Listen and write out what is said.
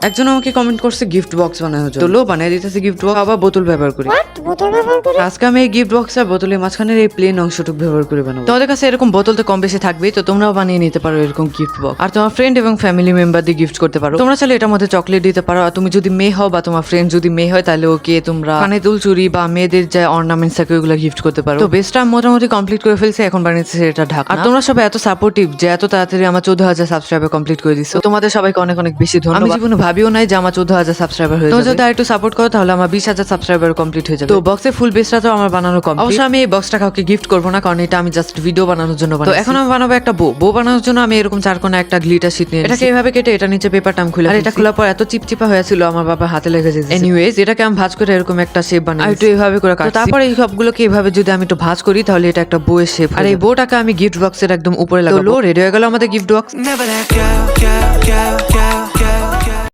একজন আমাকে কমেন্ট করছে গিফট বক্স বানানোর জন্য, তো লো বানিয়ে দিতেছে গিফট বক্স, আবার বোতল ব্যবহার করি। বোতল ব্যবহার করে? আজকে আমি এই গিফট বক্স আর বোতলের মাঝখানের এই প্লেন অংশটুকু ব্যবহার করে বানাবো। তোমাদের কাছে এরকম বোতল তো কম বেশি থাকবেই, তো তোমরাও বানিয়ে নিতে পারো এরকম গিফট বক্স, আর তোমার ফ্রেন্ড এবং ফ্যামিলি মেম্বার দিয়ে গিফট করতে পারো। তোমরা চাইলে এটার মধ্যে চকলেট দিতে পারো, আর তুমি যদি মেয়ে হও বা তোমার ফ্রেন্ড যদি মেয়ে হয় তাহলে ওকে তোমরা কানে দুল চুরি বা মেয়েদের যে অর্নামেন্টস থাকে ওগুলো গিফট করতে পারো। তো বেস্টটা মোটামুটি কমপ্লিট করে ফেলছি, এখন বানিয়েছে এটা ঢাকা। আর তোমরা সবাই এত সাপোর্টিভ যে এত তাড়াতাড়ি আমার 14,000 সাবস্ক্রাইবার কমপ্লিট করে দিচ্ছ, তোমাদের সবাইকে অনেক অনেক বেশি ধন্যবাদ। আমি জীবনে ভাবিও নাই যে আমার 14,000 সাবস্ক্রাইবার হয়ে যাবে। তোমরা যদি একটু সাপোর্ট করো তাহলে আমার 20,000 সাবস্ক্রাইবার কমপ্লিট হয়ে যাবে। তো বক্সের ফুল বেসটা তো আমার বানানো কমপ্লিট। অবশ্য আমি এই বক্সটা কাউকে গিফট করবো না, কারণ এটা আমি জাস্ট ভিডিও বানানোর জন্য বানাই। তো এখন আমি বানাবো একটা বো বানানোর জন্য আমি এরকম চারকোনা একটা গ্লিটার শিট নিয়ে এটাকে এইভাবে কেটে এটা নিচে পেপারটা আমি খুলে, আর এটা খোলার পর এত চিপচিপা হয়েছিল আমার বাবা হাতে লেগে যেত। এনিওয়েজ এটাকে আমি ভাঁজ করে এরকম একটা শেপ বানাই, একটু এইভাবে করে কাটছি। তারপরে এই সবগুলোকে এইভাবে যদি আমি একটু ভাঁজ করি তাহলে এটা একটা বইয়ের শেপ। আর এই বোটাকে আমি গিফট বক্সের একদম উপরে লাগাবো। রেডি হয়ে গেল আমাদের গিফট বক্স।